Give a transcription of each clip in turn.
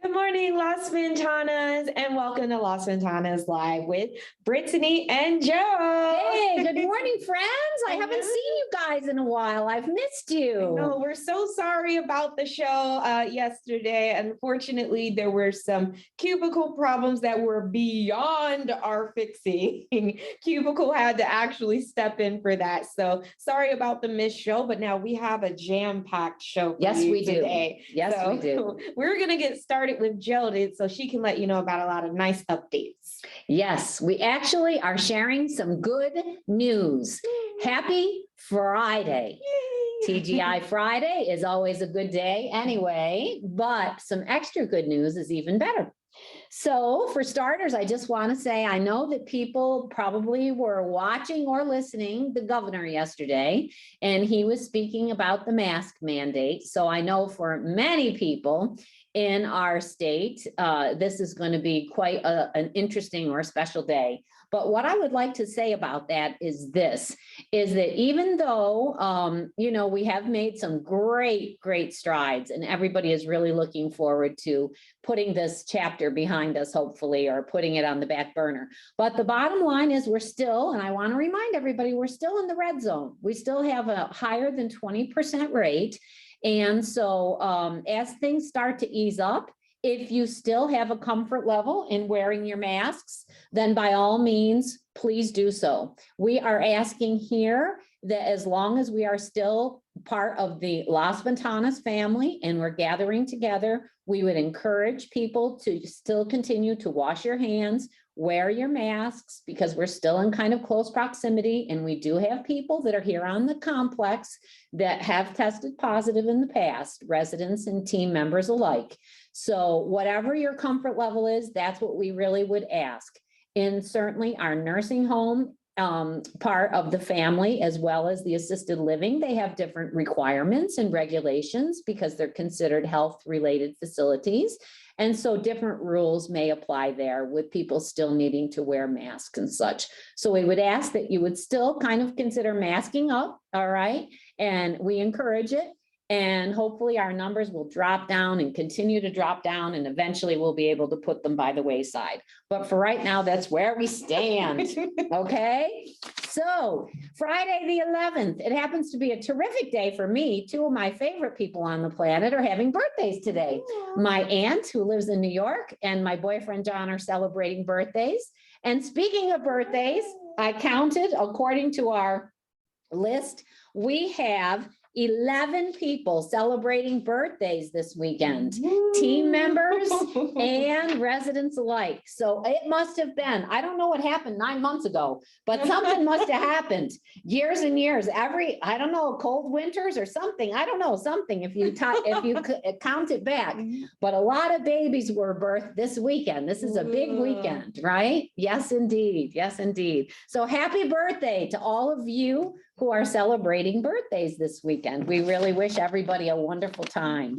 Good morning, Las Ventanas, and welcome to Las Ventanas Live with Brittany and Joe. Hey, good morning, friends. I haven't seen you guys in a while. I've missed you. No, we're so sorry about the show yesterday. Unfortunately, there were some cubicle problems that were beyond our fixing. Cubicle had to actually step in for that. So sorry about the missed show, but now we have a jam-packed show for Yes, you we do. today. Yes, So we do. we're going to get started with Jill so she can let you know about a lot of nice updates. Yes, we actually are sharing some good news. Happy Friday. TGI Friday is always a good day anyway, but some extra good news is even better. So for starters, I just want to say, I know that people probably were watching or listening the governor yesterday, and he was speaking about the mask mandate. So I know for many people in our state, this is going to be quite an interesting or special day. But what I would like to say about that is this, is that even though, we have made some great strides and everybody is really looking forward to putting this chapter behind us, hopefully, or putting it on the back burner. But the bottom line is we're still, and I want to remind everybody, we're still in the red zone. We still have a higher than 20% rate. And so as things start to ease up, if you still have a comfort level in wearing your masks, then by all means, please do so. We are asking here that as long as we are still part of the Las Ventanas family and we're gathering together, we would encourage people to still continue to wash your hands, wear your masks, because we're still in kind of close proximity. And we do have people that are here on the complex that have tested positive in the past, residents and team members alike. So whatever your comfort level is, that's what we really would ask. And certainly our nursing home part of the family, as well as the assisted living, they have different requirements and regulations because they're considered health-related facilities. And so different rules may apply there with people still needing to wear masks and such. So we would ask that you would still kind of consider masking up, all right? And we encourage it. And hopefully our numbers will drop down and continue to drop down, and eventually we'll be able to put them by the wayside. But for right now, that's where we stand, okay? So Friday the 11th, it happens to be a terrific day for me. Two of my favorite people on the planet are having birthdays today. My aunt, who lives in New York, and my boyfriend John are celebrating birthdays. And speaking of birthdays, I counted, according to our list, we have 11 people celebrating birthdays this weekend, team members and residents alike. So it must have been, I don't know what happened 9 months ago, but something must have happened years and years, I don't know, cold winters or something. I don't know, something if you count it back, but a lot of babies were birthed this weekend. This is a big weekend, right? Yes, indeed. Yes, indeed. So happy birthday to all of you who are celebrating birthdays this weekend. We really wish everybody a wonderful time.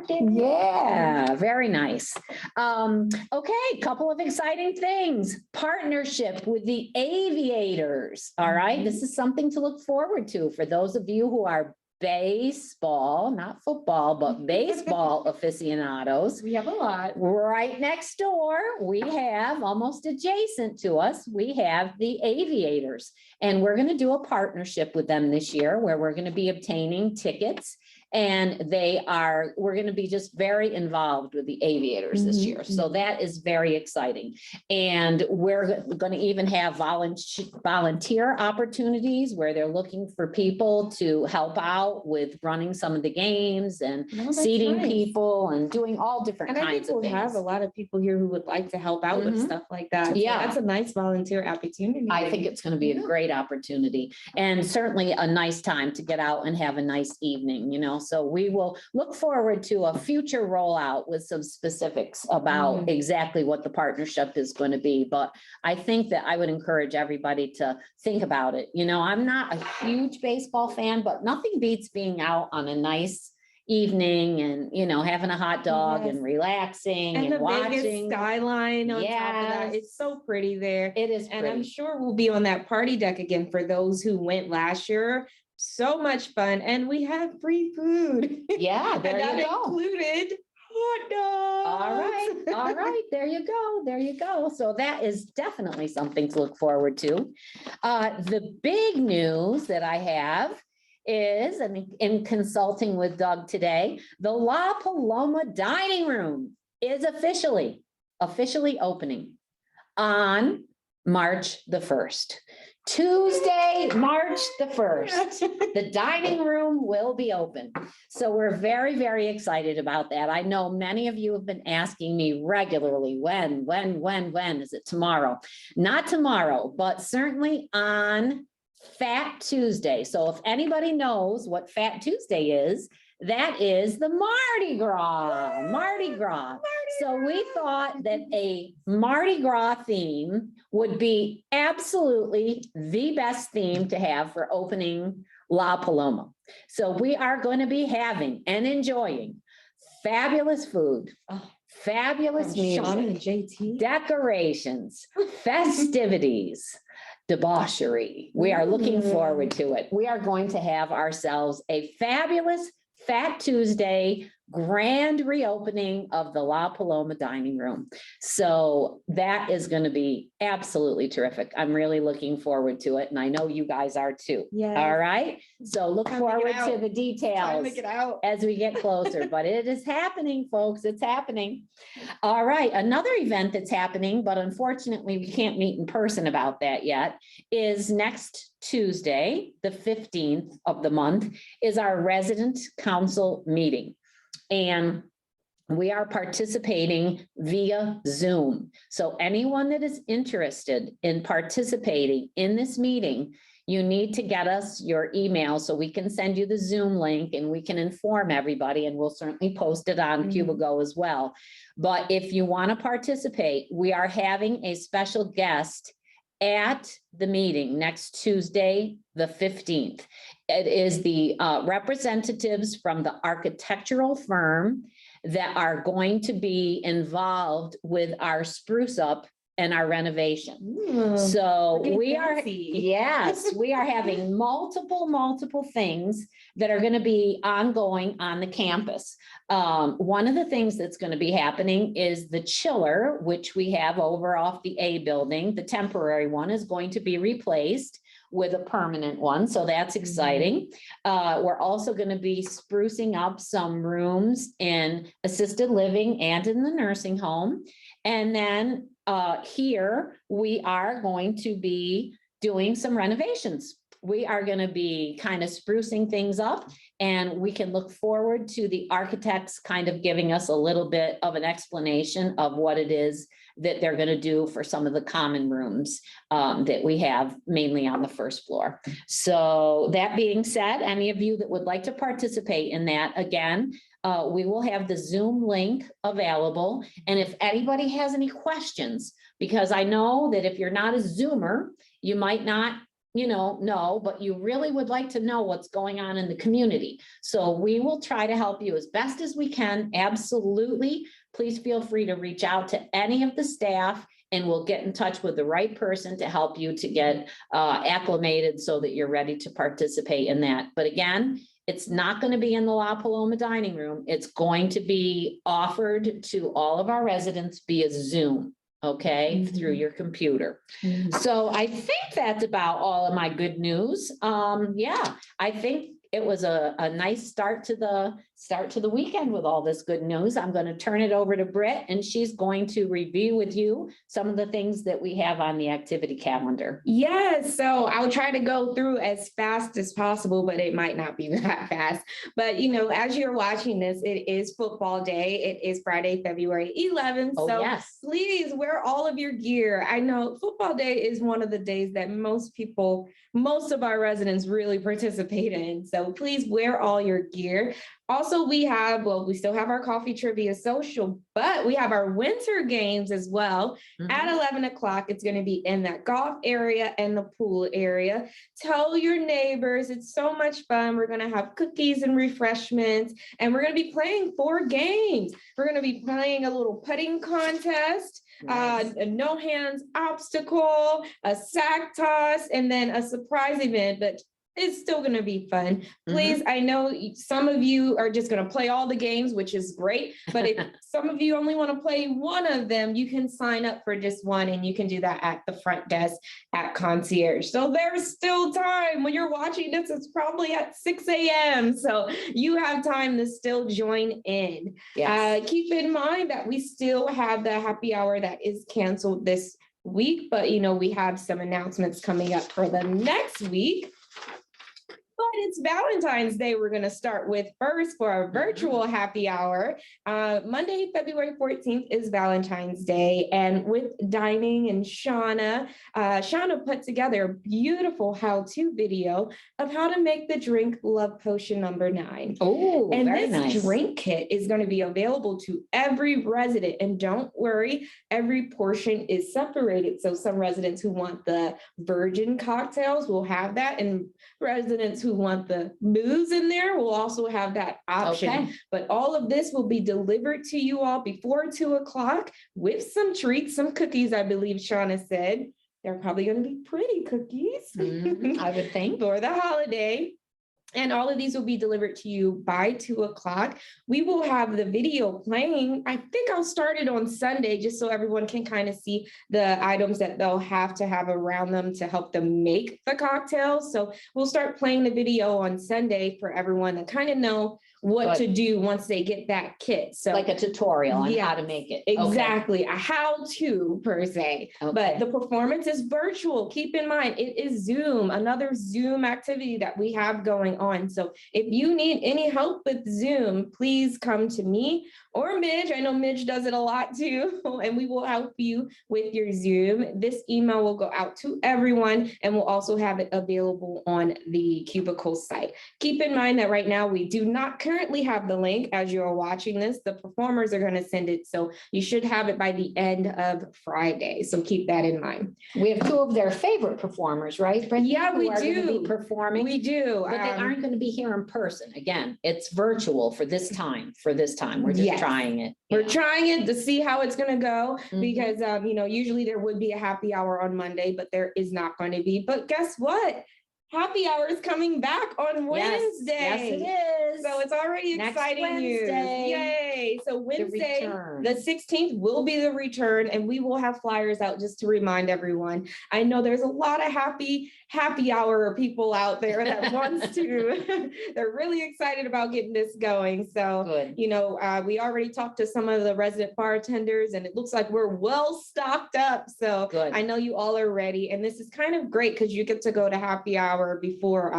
Yeah, very nice. Okay, couple of exciting things. Partnership with the aviators. All right, this is something to look forward to for those of you who are baseball, not football, but baseball aficionados. We have a lot. Right next door, we have, almost adjacent to us, we have the aviators. And we're going to do a partnership with them this year where we're going to be obtaining tickets. And we're going to be just very involved with the aviators this year. So that is very exciting. And we're going to even have volunteer opportunities where they're looking for people to help out with running some of the games and seating people and doing all different kinds of things. We have a lot of people here who would like to help out with stuff like that. Yeah. So that's a nice volunteer opportunity. I think it's going to be a great opportunity and certainly a nice time to get out and have a nice evening, So we will look forward to a future rollout with some specifics about exactly what the partnership is going to be. But I think that I would encourage everybody to think about it. I'm not a huge baseball fan, but nothing beats being out on a nice evening and having a hot dog and relaxing and the watching Vegas skyline on top of that. It's so pretty there. It is and pretty. I'm sure we'll be on that party deck again for those who went last year. So much fun, and we have free food. Yeah, there and you that go. included hot dogs. All All right, there you go. There you go. So that is definitely something to look forward to. The big news that I have is, and in consulting with Doug today, the La Paloma Dining Room is officially opening on March the 1st. Tuesday, March the 1st, the dining room will be open. So we're very, very excited about that. I know many of you have been asking me regularly, when is it tomorrow? Not tomorrow, but certainly on Fat Tuesday. So if anybody knows what Fat Tuesday is, that is the Mardi Gras. So we thought that a Mardi Gras theme would be absolutely the best theme to have for opening La Paloma. So we are going to be having and enjoying fabulous food, fabulous Sean and music, JT. decorations, festivities, debauchery. We are looking forward to it. We are going to have ourselves a fabulous Fat Tuesday grand reopening of the La Paloma Dining Room. So that is going to be absolutely terrific. I'm really looking forward to it. And I know you guys are too. Yes. All right. So look Time to get forward to out. the details as we get closer, but it is happening, folks. It's happening. All right. Another event that's happening, but unfortunately we can't meet in person about that yet, is next Tuesday, the 15th of the month, is our resident council meeting. And we are participating via Zoom. So anyone that is interested in participating in this meeting, you need to get us your email so we can send you the Zoom link and we can inform everybody, and we'll certainly post it on Cubigo as well. But if you want to participate, we are having a special guest at the meeting next Tuesday, the 15th. It is the representatives from the architectural firm that are going to be involved with our spruce up and our renovation. So we are, yes, we are having multiple things that are going to be ongoing on the campus. One of the things that's going to be happening is the chiller, which we have over off the A building. The temporary one is going to be replaced with a permanent one. So that's exciting. We're also going to be sprucing up some rooms in assisted living and in the nursing home. And then here we are going to be doing some renovations. We are going to be kind of sprucing things up, and we can look forward to the architects kind of giving us a little bit of an explanation of what it is that they're going to do for some of the common rooms that we have mainly on the first floor. So that being said, any of you that would like to participate in that, again, we will have the Zoom link available. And if anybody has any questions, because I know that if you're not a Zoomer, you might not know, but you really would like to know what's going on in the community. So we will try to help you as best as we can. Absolutely. Please feel free to reach out to any of the staff and we'll get in touch with the right person to help you to get acclimated so that you're ready to participate in that. But again, it's not going to be in the La Paloma dining room. It's going to be offered to all of our residents via Zoom. Okay, through your computer. So I think that's about all of my good news. Yeah, I think it was a nice start to the weekend with all this good news. I'm going to turn it over to Britt, and she's going to review with you some of the things that we have on the activity calendar. Yes, so I'll try to go through as fast as possible, but it might not be that fast. But as you're watching this, it is football day. It is Friday, February 11th. Oh, so yes. Please wear all of your gear. I know football day is one of the days that most of our residents really participate in. So please wear all your gear. Also, we still have our coffee trivia social, but we have our winter games as well. At 11 o'clock. It's going to be in that golf area and the pool area. Tell your neighbors. It's so much fun. We're going to have cookies and refreshments, and we're going to be playing 4 games. We're going to be playing a little putting contest, nice. A no hands obstacle, a sack toss, and then a surprise event. But it's still going to be fun. Mm-hmm. Please, I know some of you are just going to play all the games, which is great. But if some of you only want to play one of them, you can sign up for just one, and you can do that at the front desk at Concierge. So there's still time. When you're watching this, it's probably at 6 a.m. So you have time to still join in. Yes. Keep in mind that we still have the happy hour that is canceled this week, but we have some announcements coming up for the next week. But it's Valentine's Day we're going to start with first for our virtual happy hour. Monday, February 14th is Valentine's Day. And with Dining and Shauna put together a beautiful how-to video of how to make the drink Love Potion number 9. Oh, and very this nice. Drink kit is going to be available to every resident. And don't worry, every portion is separated. So some residents who want the virgin cocktails will have that, and residents who want the booze in there will also have that option. Okay. But all of this will be delivered to you all before 2:00 with some treats, some cookies, I believe Shauna said. They're probably going to be pretty cookies. I would think. For the holiday. And all of these will be delivered to you by 2:00. We will have the video playing. I think I'll start it on Sunday just so everyone can kind of see the items that they'll have to have around them to help them make the cocktails. So we'll start playing the video on Sunday for everyone to kind of know what to do once they get that kit. So like a tutorial on how to make it. Exactly. A how-to per se. Okay. But the performance is virtual. Keep in mind, it is Zoom, another Zoom activity that we have going on. So if you need any help with Zoom, please come to me or Midge. I know Midge does it a lot too, and we will help you with your Zoom. This email will go out to everyone, and we'll also have it available on the Cubicle site. Keep in mind that right now we do not currently have the link as you are watching this. The performers are going to send it, so you should have it by the end of Friday. So keep that in mind. We have 2 of their favorite performers, right, Brenda? Yeah, we who are do. going to be performing. We do. But they aren't going to be here in person. Again, it's virtual for this time. We're just trying it. We're trying it to see how it's going to go because, usually there would be a happy hour on Monday, but there is not going to be. But guess what? Happy hour is coming back on Wednesday. Yes, it is. So it's already exciting news. Yay. So Wednesday, the 16th will be the return, and we will have flyers out just to remind everyone. I know there's a lot of happy hour people out there that wants to. They're really excited about getting this going. So, good. We already talked to some of the resident bartenders, and it looks like we're well stocked up. So good. I know you all are ready. And this is kind of great because you get to go to happy hour before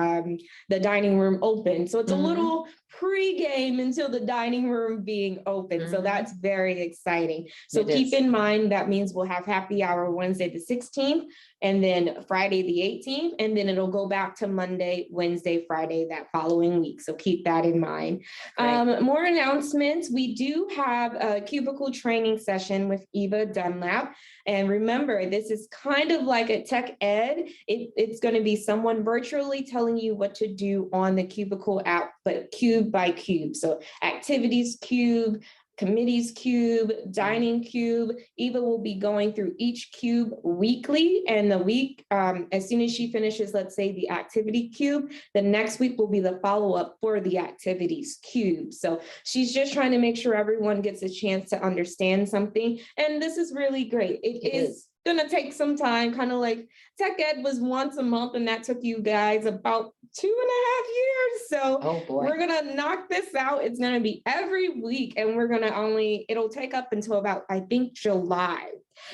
the dining room opens. So it's a little pre-game until the dining room being open. So that's very exciting. So keep in mind, that means we'll have happy hour Wednesday, the 16th, and then Friday, the 18th, and then it'll go back to Monday, Wednesday, Friday, that following week. So keep that in mind. More announcements. We do have a cubicle training session with Eva Dunlap. And remember, this is kind of like a tech ed. It's going to be someone virtually telling you what to do on the cubicle app, but cube by cube. So activities cube, committees cube, dining cube. Eva will be going through each cube weekly, and the week, as soon as she finishes, let's say the activity cube, the next week will be the follow-up for the activities cube. So she's just trying to make sure everyone gets a chance to understand something. And this is really great. It is going to take some time, kind of like Tech Ed was once a month, and that took you guys about 2.5 years. So we're going to knock this out. It's going to be every week, and we're going to it'll take up until about, I think, July.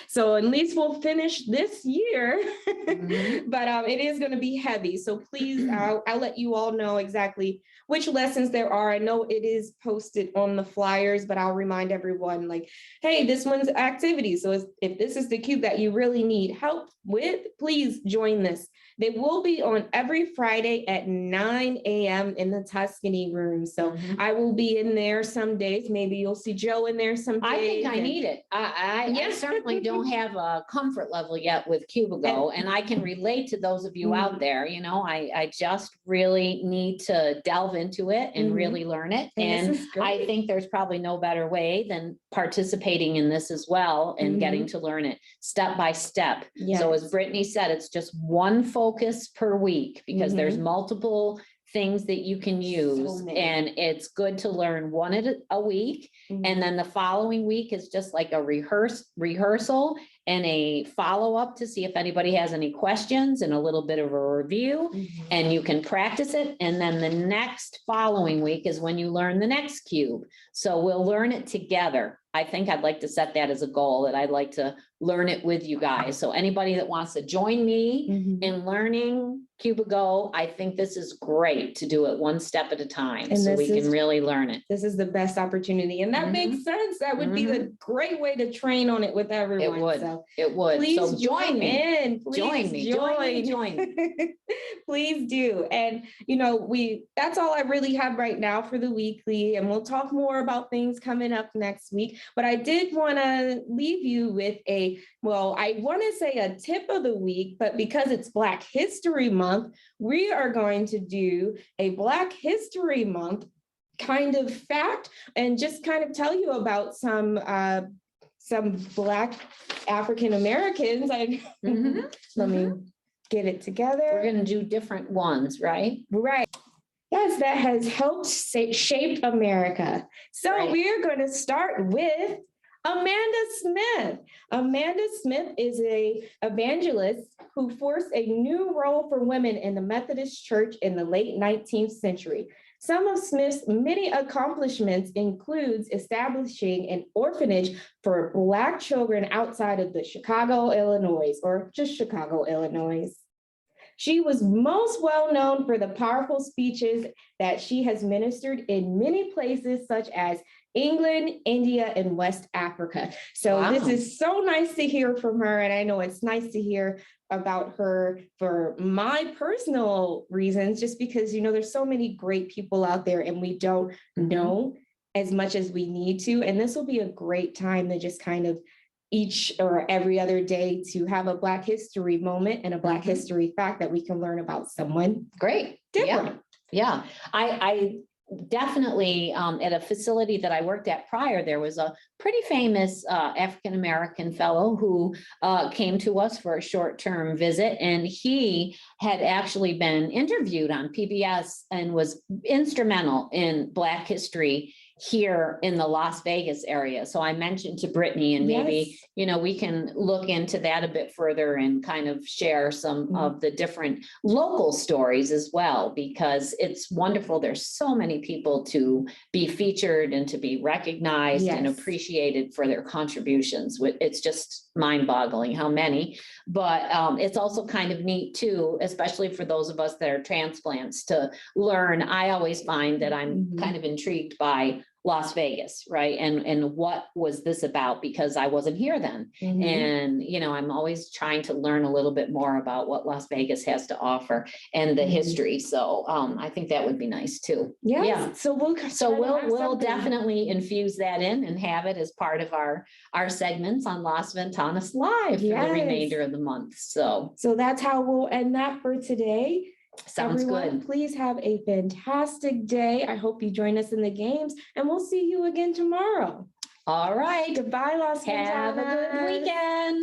So at least we'll finish this year, but it is going to be heavy. So please, I'll let you all know exactly which lessons there are. I know it is posted on the flyers, but I'll remind everyone like, hey, this one's activity. So if this is the cube that you really need help with, please join this. They will be on every Friday at 9 a.m. in the Tuscany room. So I will be in there some days. Maybe you'll see Joe in there some days. I think I need it. I certainly probably don't have a comfort level yet with Cubigo, and I can relate to those of you out there. You know, I just really need to delve into it and really learn it. And I think there's probably no better way than participating in this as well and getting to learn it step by step. So as Brittany said, it's just one focus per week because there's multiple things that you can use, and it's good to learn one at a week. And then the following week is just like a rehearsal and a follow-up to see if anybody has any questions and a little bit of a review, and you can practice it. And then the next following week is when you learn the next cube. So we'll learn it together. I think I'd like to set that as a goal, that I'd like to learn it with you guys. So anybody that wants to join me in learning Cubigo, I think this is great to do it one step at a time, and so we can really learn it. This is the best opportunity, and that makes sense. That would be the great way to train on it with everyone. It would. So it would. Please so join me. Join me. Please do. And you know, that's all I really have right now for the weekly, and we'll talk more about things coming up next week. But I did want to leave you with I want to say a tip of the week, but because it's Black History Month, we are going to do a Black History Month kind of fact and just kind of tell you about some Black African Americans. Let me get it together. We're going to do different ones, right? Right. Yes, that has helped shape America. So we're going to start with Amanda Smith. Amanda Smith is an evangelist who forced a new role for women in the Methodist Church in the late 19th century. Some of Smith's many accomplishments includes establishing an orphanage for Black children outside of the Chicago, Illinois, or just Chicago, Illinois. She was most well known for the powerful speeches that she has ministered in many places, such as England, India, and West Africa. So This is so nice to hear from her. And I know it's nice to hear about her for my personal reasons, just because, you know, there's so many great people out there and we don't know as much as we need to. And this will be a great time to just kind of each or every other day to have a Black history moment and a Black history fact that we can learn about someone different. Yeah. I definitely at a facility that I worked at prior, there was a pretty famous African-American fellow who came to us for a short-term visit, and he had actually been interviewed on PBS and was instrumental in Black history here in the Las Vegas area. So I mentioned to Brittany, and maybe, you know, we can look into that a bit further and kind of share some of the different local stories as well, because it's wonderful. There's so many people to be featured and to be recognized and appreciated for their contributions. It's just mind-boggling how many, but it's also kind of neat too, especially for those of us that are transplants, to learn. I always find that I'm kind of intrigued by Las Vegas, right? And what was this about? Because I wasn't here then. And, you know, I'm always trying to learn a little bit more about what Las Vegas has to offer and the history. So I think that would be nice too. Yeah. So we'll definitely infuse that in and have it as part of our segments on Las Ventanas Live for the remainder of the month. So that's how we'll end that for today. Sounds Everyone, good. Please have a fantastic day. I hope you join us in the games, and we'll see you again tomorrow. All right. Goodbye, Las Ventanas. Have a good weekend.